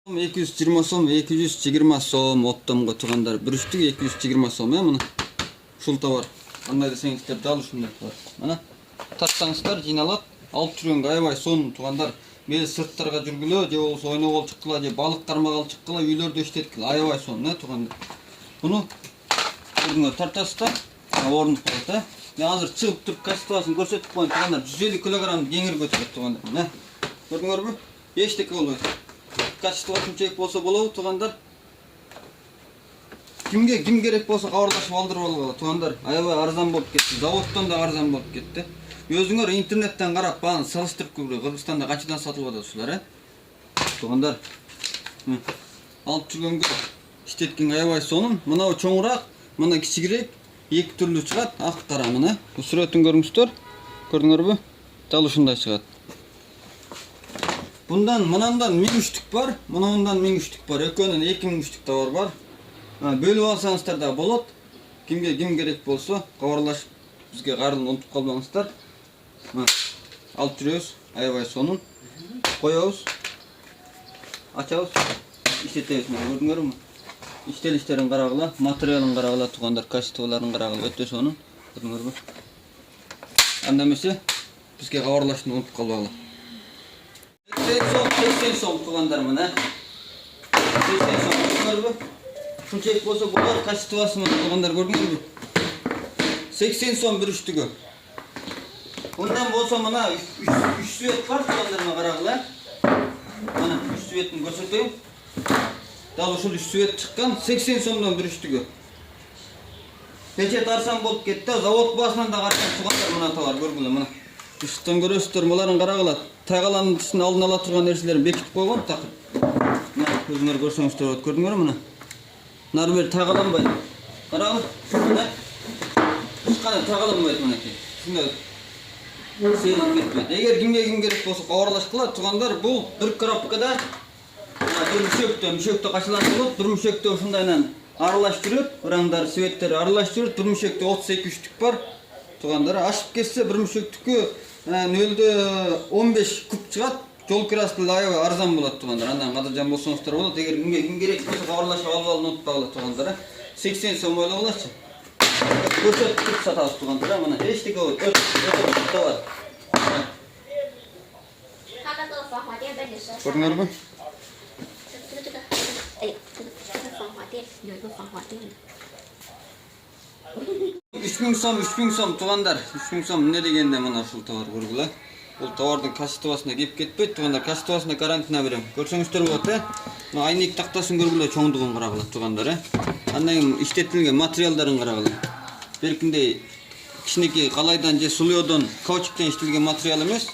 220 сом, 220 сом оптомго тугандар. Бүрүштүк 220 сом, мына. Ушул товар. Кандай десеңиздер, дал ушундай товар. Мына тартсаңыздар жыйналат. Алып жүргөнгө аябай сонун тугандар. Мел сырттарга жүргүлө, же болбосо ойногол чыккыла, же балык кармагал чыккыла, үйлөрдө иштеткиле аябай сонун, тугандар. Буну көрдүңөр, тартасыздар. Орнуп калат, Мен азыр чыгып туруп качествосын көрсөтүп коеюн тугандар. 150 кг кеңир көтөрөт тугандар. Мына. Көрдүңөрбү? Эчтеке болбойт. Качество чек болсо болобу тугандар. Кимге ким керек болсо кабарлашып алдырып алгыла тугандар. Аябай арзан болуп кетти. Заводдон да арзан болуп кетти. Өзүңөр интернеттен карап бааны салыштырып көргүлө. Кыргызстанда качадан сатылып атат ушулар, тугандар. Алып жүргөнгө иштеткенге аябай сонун. Мына чоңураак, мына кичигирээк, эки түрлүү чыгат. Ак кара мына. Бу сүрөтүн көрүңүздөр. Көрдүңөрбү? Дал ушундай чыгат. Bundan, mınandan 1000 üçtük var, mınandan 1000 üçtük var. Ökönün 2000 üçtük de var. Bölüp alsanızlar da bolat. Kimge kim gerek bolsa, kavarlaşıp bizge karın unutup kalmаңыздар. Alıp жүрөбүз, аябай сонун. Коебуз. Ачабыз. İşletебиz, көрдүңөрбү? İştelişтерин карагыла, материалын карагыла, тугандар, качестволорун карагыла, өтө сонун. Көрдүңөрбү? Анда эмесе бизге кабарлашууну унутуп калбагыла. 80 сом тугандар мына. 80 сом көрдүңөрбү? Шунчалык болсо болот, качествосы менен тугандар көрдүңөрбү? 80 сом бир үчтүгү. Bundan болсо мына 3 свет бар тугандарга карагыла. Мына 3 светин көрсөтөйүн. Дал ушул 3 свет чыккан 80 сомдон бир үчтүгү. Печет арзан болуп кетти. Завод баасынан да карасаң тугандар мына товар көргүлө мына. Üstten görüyorsunuz, bunların karagılar. Taygalanın dışında aldın ala turgan nersilerin bekitip koygan takır. Gözünler görseniz de gördüğünüz mü? Bunlar bir taygalanmaydı. Karagılar, şurada. Çıkanı taygalanmaydı bana ki. Şunda seyredip gitmedi. Eğer kimge kim gerek olsa kavarlaştılar, tuganlar bu bir krapkada bir müşökte kaçılan olup, bir müşökte şundayla arılaştırıyor. Ranglar, sivetleri arılaştırıyor. Bir müşökte 32 üçlük var. Tuganları aşıp kesse bir müşöktükü nölde 15 kup çıgat. Jol kirasıyla aябай arzan bolat tuganlar. Andan kadırcan bolsаңыздар bolat. Eğer kim gerek bolsa kavarlaşıp alıp unutpagıla tuganlar. 80 сом öyle olaçı. Көрсөтүп сатабыз тугандар. Мына эчтеке болот. Өтө бар. Көрдүңөрбү? 3000 сом тугандар. 3000 сом эмне дегенде мына ушул товар көргүлө. Бул товардын качествосуна кеп кетпейт тугандар. Качествосуна гарантия берем. Көрсөңүздөр болот, Мына айнек тактасын көргүлө, чоңдугун карагыла тугандар, Андан кийин иштетилген материалдарын карагыла. Беркиндей кичинекей калайдан же сулуйодон, каучуктан иштелген материал эмес.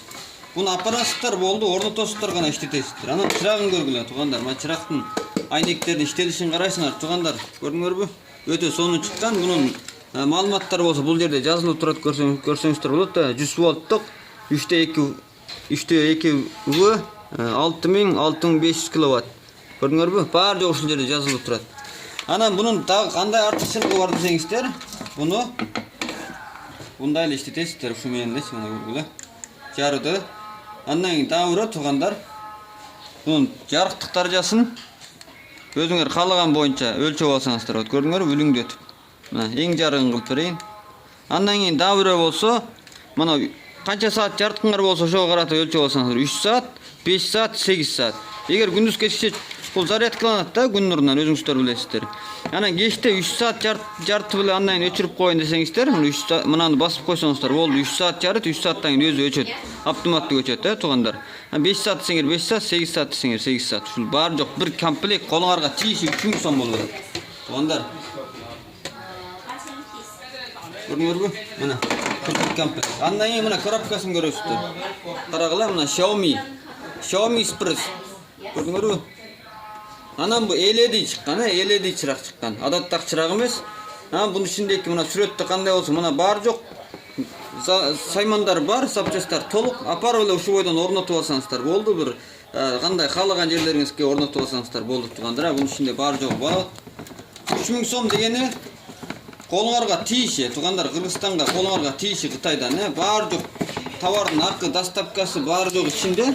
Буну аппаратсыздар болду, орнотосуздар гана иштетесиздер. Анан чырагын көргүлө тугандар. Мына чырактын айнектердин иштелишин карайсыңар тугандар. Көрдүңөрбү? Өтө сонун чыккан. Бунун маалыматтар болсо бул жерде жазылып турат, көрсөңүздөр болот. 100 волттук 3.2 V 6500 киловатт. Көрдүңөрбү? Баары жок ушул жерде жазылып турат. Анан бунун дагы кандай артыкчылыгы бар десеңиздер, буну мындай эле иштетесиздер, ушу менен эле мына көргүлө. Жарыды. Андан кийин дагы бирөө тугандар. Бунун жарыктык даражасын өзүңөр каалаган боюнча өлчөп алсаңыздар болот. Көрдүңөрбү? Үлүңдөтүп. Мына эң жарыгын кылып берейин. Андан кийин дагы бирөө болсо, мына канча саат жарыткыңар болсо ошого карата өлчөп алсаңыздар. 3 саат, 5 саат, 8 саат. Эгер күндүз кечке бул зарядкаланат да күн нурунан, өзүңүздөр билесиздер. Анан кечте 3 саат жарытып эле андан кийин өчүрүп коеюн десеңиздер, мынаны басып койсоңуздар болду. 3 саат жарыт, 3 сааттан кийин өзү өчөт. Автоматтык өчөт, тугандар. 5 саат десеңер 5 саат, 8 саат десеңер 8 саат. Ушул баары жок бир комплект колуңарга тийиши 3000 сом болуп атат. Тугандар. Көрдүңөрбү? Мына комплект. Андан кийин мына коробкасын көрөсүздөр. Карагыла, мына Xiaomi Express. Көрдүңөрбү? Анан бу LED чыккан, LED чырак чыккан. Адаттагы чырак эмес. Bunun içindeki mına сүрөттө кандай болсо, мына баары жок. Саймандар бар, запчасттар толук. Апарып эле ушул бойдон орнотуп алсаңыздар болду. Бир кандай каалаган жерлериңизге орнотуп алсаңыздар болду тугандар. Bunun içinde баары жок болот. 3000 сом дегени колуңарга тийиши, тугандар, Кыргызстанга колуңарга тийиши Кытайдан, баары жок. Товардын акы, доставкасы баары жок ичинде.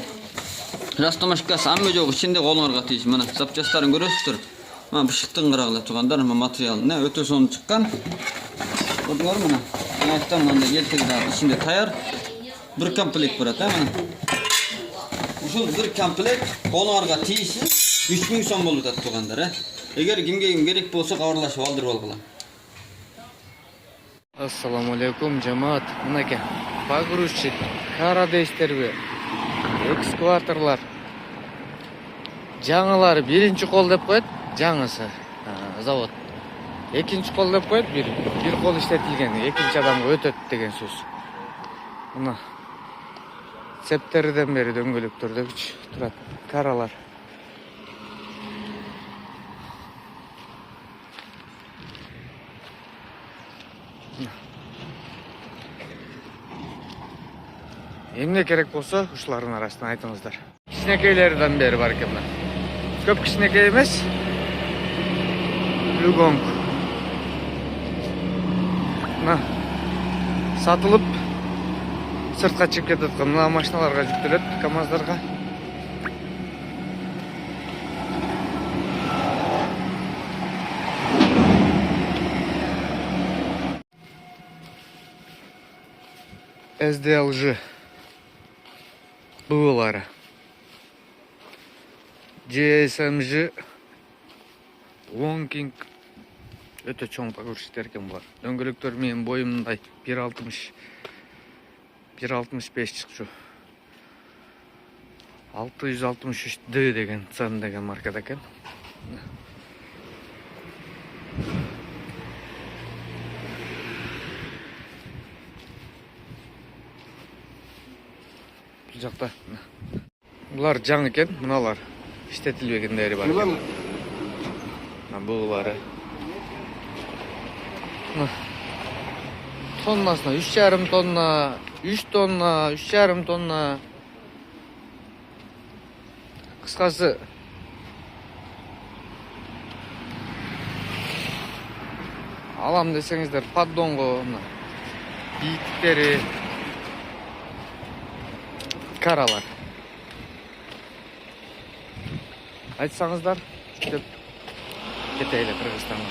Rastomashkасы amme жок, içinde kolunlarga тийиш. Mana zapchastарын көрөсүздөр. Mana бышыктын кырагыла тургандар, mana материал. Ne өтө сонун чыккан. Көрдүңөр мына. Айттым мында келтири да içinde таяр. Bir komplekt барат, mana. Ушул bir komplekt kolunlarga тийиши 3000 сом болуп атат тургандар, Эгер кимге ким керек болсо кабарлашып алдырып алгыла. Assalamu alaikum жамаат. Мынакей погрузчик, кара дейстерби, экскаваторлар. Жаңылары биринчи кол деп коет, жаңысы завод. Экинчи кол деп коет, бир кол иштетилген, экинчи адамга өтөт деген сөз. Мына септерден бери дөңгөлөктөрдө турат каралар. Эмне керек болсо, ушулардын арасынан айтыңыздар. Кичинекейлерден бери бар экен мына. Көп кичинекей эмес. Люгонг. Мына сатылып сыртка чыгып кетет. Мына машиналарга жүктөлөт, КамАЗдарга. SDLG буулары. GSMG Longking өтө чоң погрузчиктер экен булар. Дөңгөлөктөр менин боюмдай 1.65 чыкчу. 663D деген цан деген маркада экен. Бул жакта булар жаңы экен, мыналар иштетилбегендери бар экен. Булары тоннасына 3,5 тонна, 3 тонна, 3,5 тонна. Кыскасы алам десеңиздер поддонго бийиктиктери каралар. Айтсаңыздар деп кетейли Кыргызстанга.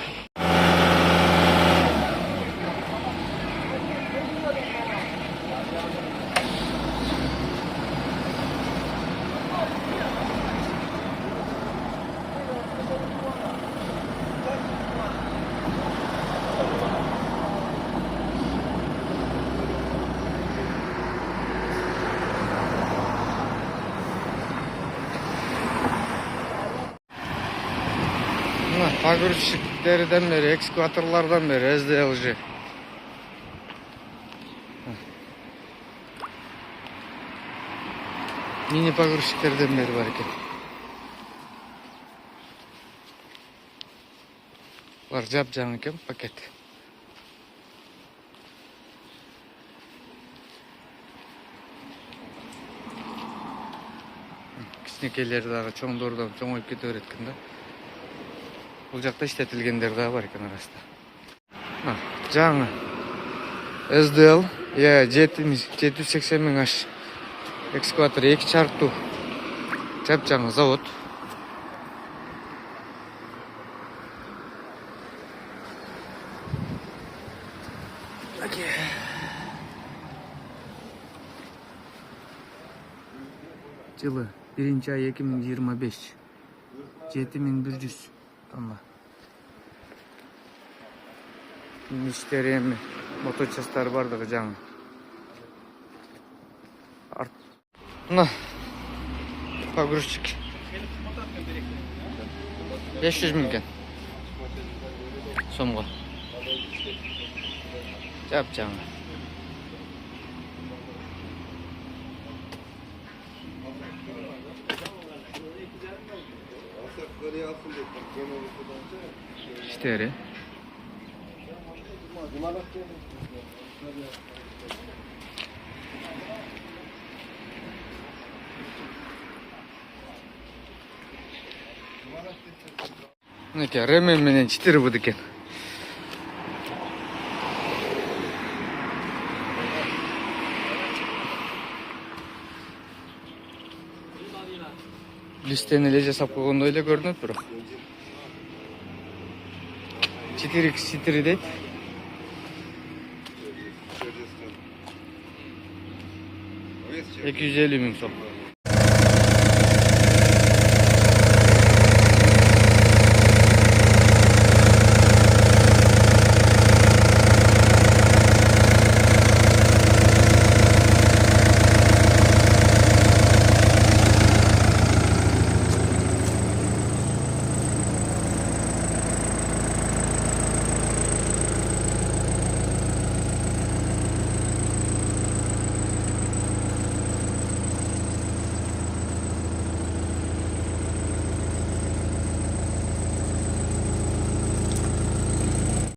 Погрузчиктерден бери, экскаваторлардан бери SDLG. Мини погрузчиктерден бери бар экен. Бар жап-жаңы экен пакет. Кичинекейлер дагы чоңдордон чоңоюп кете берет экен да. Бул жакта иштетилгендер да бар экен арасында. Жаңы SDL, 780 миң аш экскаватор 2 чарктуу жап-жаңы завод. Жылы 1-ай 2025 7100 тонна. Иштери эми моточастары бардыгы жаңы. Мына погрузчик 500 миң экен сомго. Жап-жаңы. İşte ne ki rememinin çıtırı bu diken. листени эле жасап койгондой эле көрүнөт бирок. 4x4 дейт. Вес 250 миң сом.